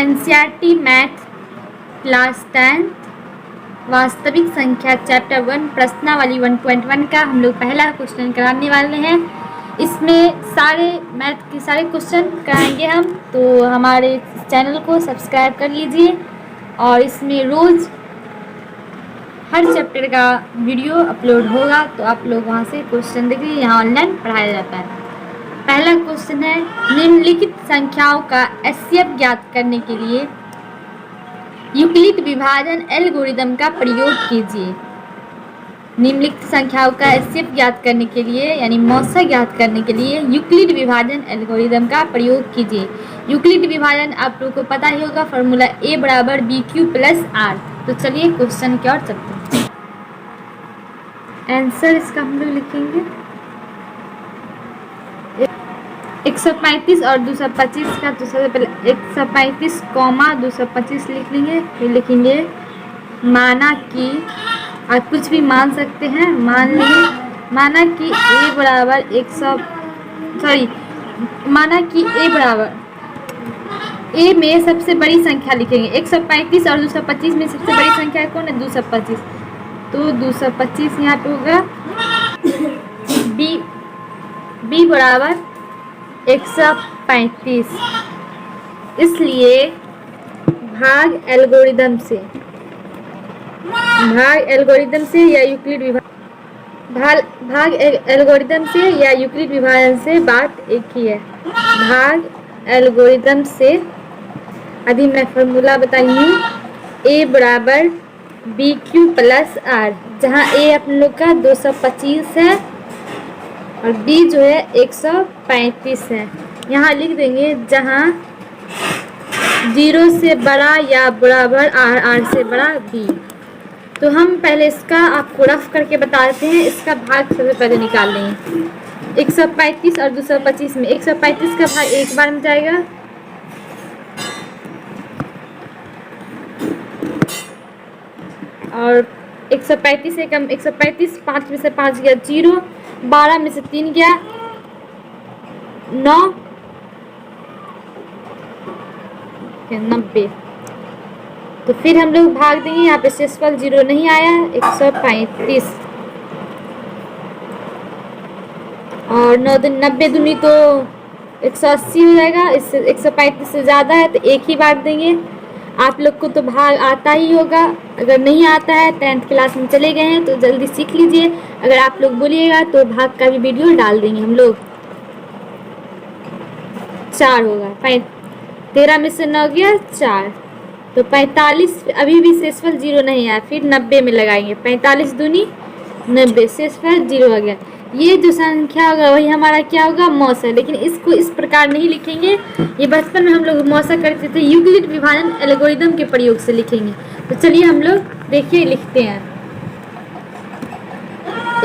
NCERT math class 10 वास्तविक संख्या chapter 1 प्रश्नावली 1.1 का हम लोग पहला क्वेश्चन कराने वाले हैं। इसमें सारे मैथ के सारे क्वेश्चन कराएंगे हम, तो हमारे चैनल को सब्सक्राइब कर लीजिए। और इसमें रोज़ हर चैप्टर का वीडियो अपलोड होगा, तो आप लोग वहाँ से क्वेश्चन देखिए। यहाँ ऑनलाइन पढ़ाया जाता है। पहला क्वेश्चन है, निम्नलिखित संख्याओं का एचसीएफ ज्ञात करने के लिए यूक्लिड विभाजन एल्गोरिदम का प्रयोग कीजिए। निम्नलिखित संख्याओं का एचसीएफ ज्ञात करने के लिए यानी मौसा ज्ञात करने के लिए यूक्लिड विभाजन एल्गोरिदम का प्रयोग कीजिए। यूक्लिड विभाजन आप लोगों को पता ही होगा, फॉर्मूला A बराबर BQ प्लस R। तो चलिए क्वेश्चन की ओर चलते हैं। आंसर इसका हम लोग लिखेंगे 135 और 225 का। तो सबसे पहले 135 कॉमा 225 लिख लेंगे। फिर लिखेंगे माना कि, आप कुछ भी मान सकते हैं, मान लेंगे माना कि A बराबर माना कि A बराबर A में सबसे बड़ी संख्या लिखेंगे। 135 और 225 में सबसे बड़ी संख्या कौन है? 225। तो 225 यहाँ पे होगा। B बराबर 135, इसलिए भाग एल्गोरिदम से या यूक्लिड विभाजन से बात एक ही है। भाग एल्गोरिदम से, अभी मैं फॉर्मूला बताई हूँ, A बराबर BQ प्लस R, जहाँ A अपन लोग का 225 है और B जो है 135 है। यहाँ लिख देंगे जहाँ 0 से बड़ा या बराबर R से बड़ा B। तो हम पहले इसका आपको रफ करके बता देते हैं। इसका भाग सबसे पहले निकाल लेंगे। 135 और 225 में 135 का भाग एक बार में जाएगा, और 135 से कम 135, 5 में से 5 गया 0, 12 में से 3 गया 9, 90। तो फिर हम लोग भाग देंगे। यहाँ पे शेषफल 0 नहीं आया, 135 और 90 दूनी तो 180 हो जाएगा। इससे 135 से ज़्यादा है तो एक ही बार देंगे। आप लोग को तो भाग आता ही होगा, अगर नहीं आता है 10th क्लास में चले गए हैं तो जल्दी सीख लीजिए। अगर आप लोग बोलिएगा तो भाग का भी वीडियो डाल देंगे हम लोग। 4 होगा, 13 में से 9 गया 4, तो 45। अभी भी शेषफल 0 नहीं आया, फिर 90 में लगाएंगे। 45 दूनी 90, शेषफल 0 आ गया। ये जो संख्या होगा वही हमारा क्या होगा? मौसा। लेकिन इसको इस प्रकार नहीं लिखेंगे, ये बचपन में हम लोग मौसा करते थे, यूक्लिड विभाजन एल्गोरिदम के प्रयोग से लिखेंगे। तो चलिए हम लोग देखिए लिखते हैं।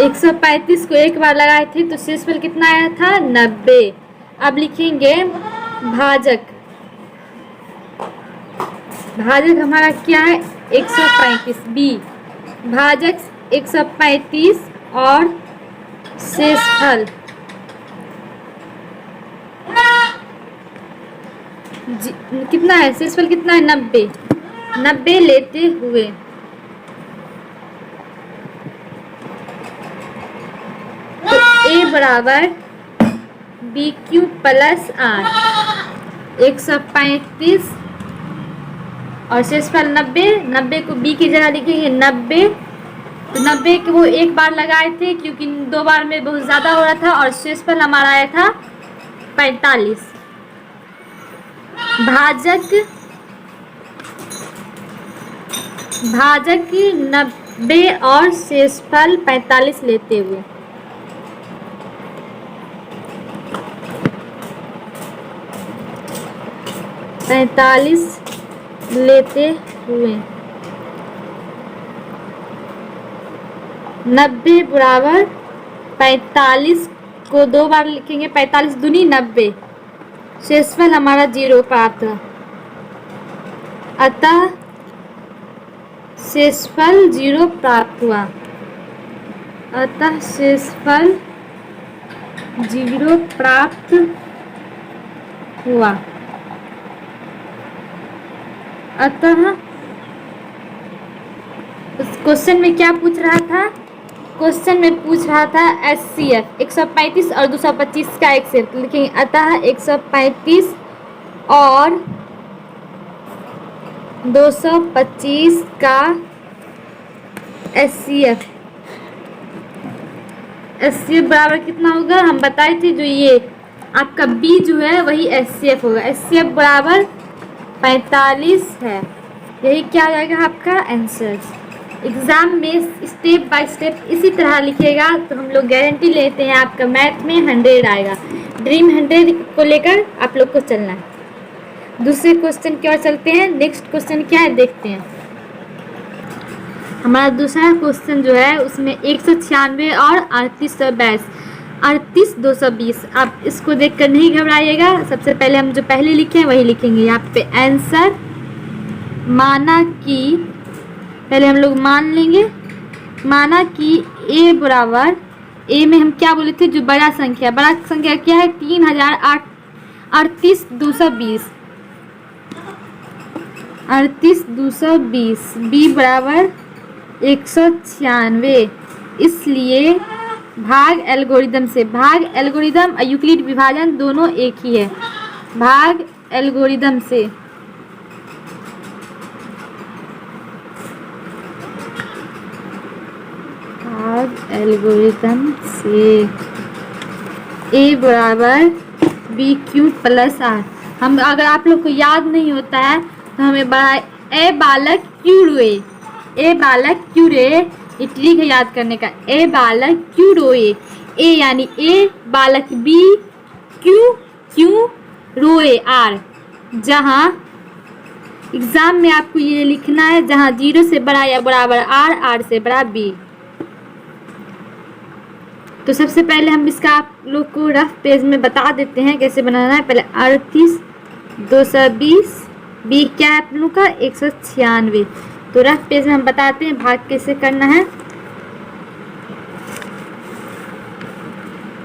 135 को एक बार लगाए थे तो शेषफल कितना आया था? 90। अब लिखेंगे भाजक। भाजक हमारा क्या है? 135। B भाजक 135 और शेषफल कितना है? शेषफल कितना है? 90। 90 लेते हुए तो A बराबर BQ प्लस R, 135 और शेषफल 90। 90 को B की जगह लिखेंगे 90। तो 90 को वो एक बार लगाए थे क्योंकि 2 बार में बहुत ज़्यादा हो रहा था, और शेषफल हमारा आया था 45। भाजक 90 और शेषफल 45 लेते हुए लेते हुए 90 बराबर 45 को 2 बार लिखेंगे। 45 दूनी 90, शेषफल हमारा 0 प्राप्त हुआ, अतः शेषफल 0 प्राप्त हुआ। अतः शेषफल 0 प्राप्त हुआ। अतः उस क्वेश्चन में क्या पूछ रहा था? क्वेश्चन में पूछ रहा था HCF 135 और 225 का एक्सेल लिखेंगे। अतः 135 और 225 का HCF बराबर कितना होगा? हम बताए थे जो ये आपका B जो है वही HCF होगा। HCF बराबर 45 है। यही क्या हो जाएगा आपका आंसर। एग्जाम में स्टेप बाय स्टेप इसी तरह लिखेगा तो हम लोग गारंटी लेते हैं आपका मैथ में 100 आएगा। ड्रीम 100 को लेकर आप लोग को चलना है। दूसरे क्वेश्चन की ओर चलते हैं। नेक्स्ट क्वेश्चन क्या है देखते हैं। हमारा दूसरा क्वेश्चन जो है उसमें 196 और 38,220 आप इसको देखकर नहीं घबराइएगा। सबसे पहले हम जो पहले लिखे हैं वही लिखेंगे यहाँ पे आंसर। माना कि पहले हम लोग मान लेंगे, माना कि ए बराबर, ए में हम क्या बोले थे जो बड़ा संख्या क्या है 38,220 बी बराबर 196। इसलिए भाग एल्गोरिदम से, भाग एल्गोरिदम और यूक्लिड विभाजन दोनों एक ही है। भाग एल्गोरिदम से ए बराबर बी क्यू प्लस आर। हम अगर आप लोग को याद नहीं होता है तो हमें बड़ा ए बालक क्यू रोए, ए बालक क्यू रे, ये ट्रिक है याद करने का। ए बालक क्यू रोए, ए यानी ए, बालक बी, क्यू क्यू रोए आर। जहाँ एग्जाम में आपको ये लिखना है जहाँ 0 से बड़ा या बराबर आर, आर से बड़ा बी। तो सबसे पहले हम इसका आप लोग को रफ पेज में बता देते हैं कैसे बनाना है। पहले 38,220 बी क्या है आप लोग का 196। तो रफ पेज में हम बताते हैं भाग कैसे करना है।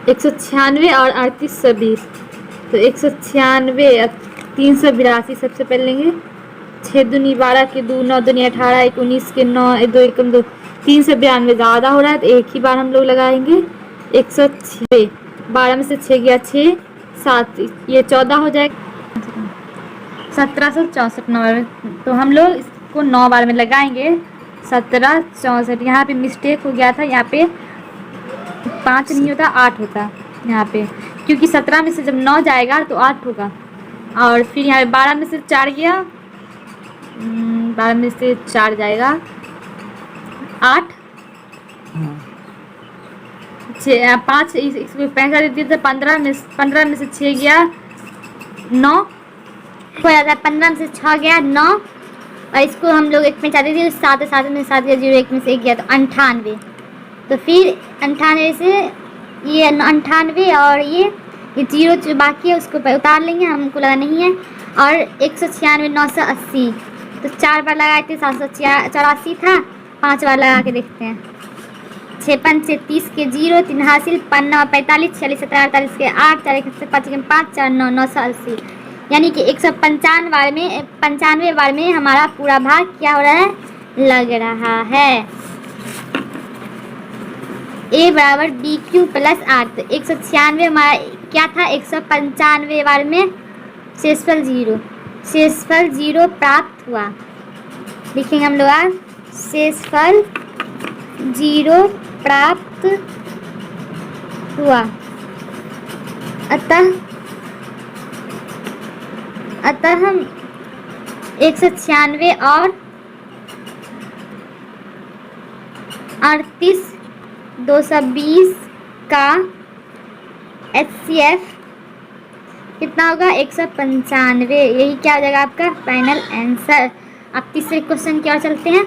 196 और 3820, तो 196 382 सबसे पहले लेंगे। 6 दूनी 12 के 2, 9 दूनी 18, 1 19 के 9, 2 एकम 2, 392 ज़्यादा हो रहा है तो एक ही बार हम लोग लगाएंगे। 106, 12 में से 6 गया 6, 7 ये 14 हो जाएगा। 1764 नंबर में, तो हम लोग इसको 9 बार में लगाएंगे। 1764, यहाँ पे मिस्टेक हो गया था, यहाँ पे 5 नहीं होता 8 होता यहाँ पे, क्योंकि 17 में से जब 9 जाएगा तो 8 होगा। और फिर यहाँ पे 12 में से 4 गया, 12 में से 4 जाएगा 8, 5 इसको 65 दे दिया था। 15 में से 6 गया 9 हो जाता है। 15 में से 6 गया 9, और इसको हम लोग 1 में 4 दे दिए, 7 7 में 7 गया 0, 1 में से 1 गया तो 98। तो फिर 98 से ये 98 और ये 0 जो बाकी है उसको उतार लेंगे, हमको लगा नहीं है। और 196 980, तो 4 बार लगाए थे 784 था, 5 बार लगा के देखते हैं। 56 से 30 के 0, 3 हासिल, 5 45, 46 17 48 के 8, 4 5 5 4 9 980, यानी कि 195 बार में हमारा पूरा भाग क्या हो रहा है लग रहा है। ए बराबर बी क्यू प्लस आर, तो 196 हमारा क्या था 195 बार में शेषफल 0 प्राप्त हुआ। लिखेंगे हम लोग आज शेषफल 0 प्राप्त हुआ। अतः हम 196 और 38,220 का HCF कितना होगा 195। यही क्या हो जाएगा आपका फाइनल आंसर। अब तीसरे क्वेश्चन की ओर चलते हैं।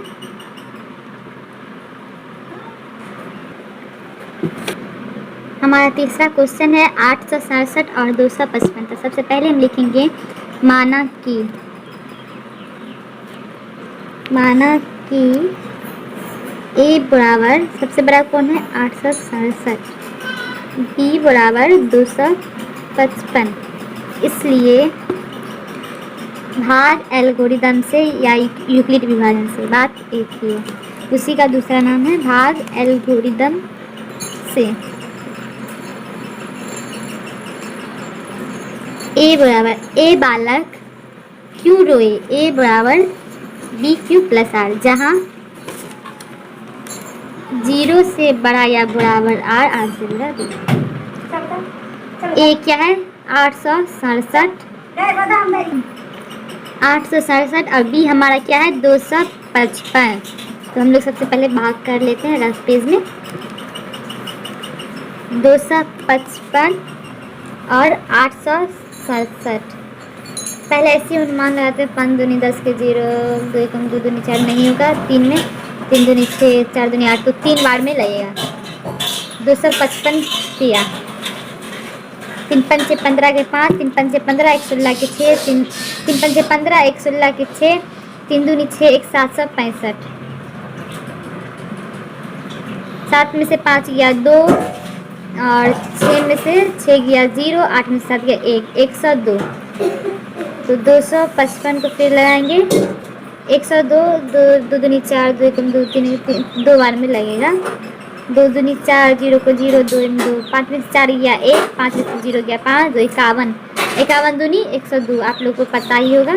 हमारा तीसरा क्वेश्चन है 867 और 255। तो सबसे पहले हम लिखेंगे माना कि ए बराबर सबसे बड़ा कौन है 867, बी बराबर 255। इसलिए भाग एल्गोरिदम से या यूक्लिड विभाजन से, बात एक ही है। उसी का दूसरा नाम है भाग एल्गोरिदम से। ए बराबर ए बालक क्यों रोए, ए बराबर बी क्यू प्लस आर, जहाँ 0 से बड़ा या बराबर आर, आर से बड़ा बी। ए क्या है 867, 867 और बी हमारा क्या है 255। तो हम लोग सबसे पहले भाग कर लेते हैं रफ पेज में। 255 और 867, पहले ऐसे अनुमान लगाते हैं 5 दूनी 10 के 0, 2 एकम 2 दूनी 4 नहीं होगा, 3 में 3 दूनी 6, 4 दूनी 8, तो 3 बार में लगेगा। 255 किया, 3 पंचे 15 के 5, 3 पंचे 15, 1 16 के 6, 3 पंचे 15, 1 16 के 6, 3 दूनी 6, 1 765, 7 में से 5 गया 2 और 6 में से 6 गया 0, 8 में से 7 गया 1, 102। तो 255 को फिर लगाएंगे 102, 2 दूनी 4, 2 एकम 2, 3 2 बार में लगेगा। 2 दूनी 4, 0 को 0, 2 2, 5 में से 4 गया 1, 5 में से 0 गया 5, 2 51, 51 दूनी 102, आप लोग को पता ही होगा।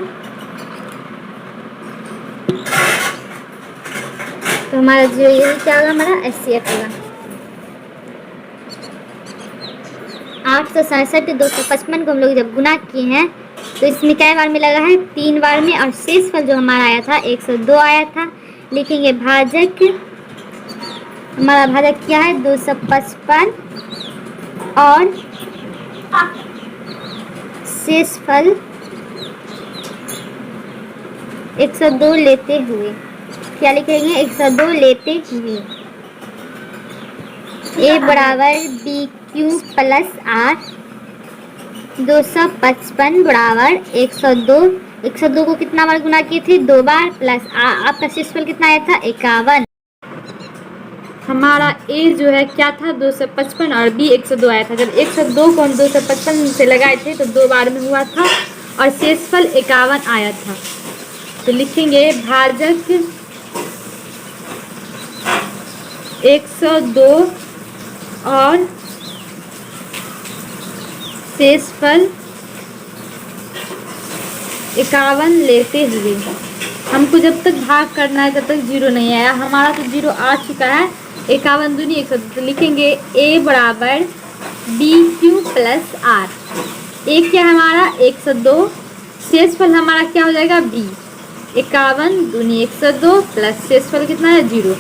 तो हमारा जो ये क्या होगा, हमारा SCF होगा। 867 255 को हम लोग जब गुना किए हैं तो इसमें क्या बार में लगा है 3 बार में, और शेषफल जो हमारा आया था 102 आया था। लिखेंगे भाजक, हमारा भाजक क्या है 255 और शेषफल 102 लेते हुए, क्या लिखेंगे 102 लेते हुए। ए बराबर बी क्यू प्लस आर, 255 बराबर 102, 102 को कितना बार गुना किए थे 2 बार, प्लस आपका शेषफल कितना आया था 51। हमारा ए जो है क्या था 255 और बी 102 आया था। जब 102 को हम 255 से लगाए थे तो 2 बार में हुआ था और शेषफल 51 आया था। तो लिखेंगे भाजक 102 और शेषफल 51 लेते हुए। हमको जब तक भाग करना है तब तक 0 नहीं आया, हमारा तो 0 आ चुका है। 51 दूनी 102, तो लिखेंगे ए बराबर बी क्यू प्लस आर। ए क्या है हमारा 102, शेषफल हमारा क्या हो जाएगा बी। 51 दूनी 102 प्लस शेषफल कितना है 0।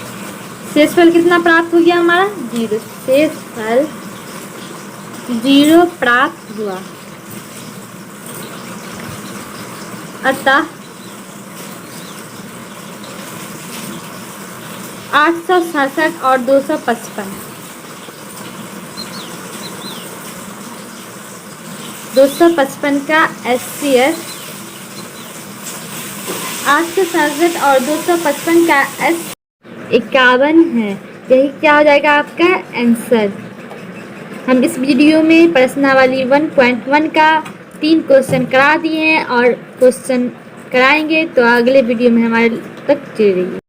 शेषफल कितना प्राप्त हो गया हमारा 0, शेषफल 0 प्राप्त हुआ। अतः 867 और 255, 255 का SCF 867 और 255 का S 51 है। यही क्या हो जाएगा आपका आंसर। हम इस वीडियो में प्रश्नावली 1.1 का 3 क्वेश्चन करा दिए हैं और क्वेश्चन कराएंगे, तो अगले वीडियो में हमारे तक जुड़े रहिए।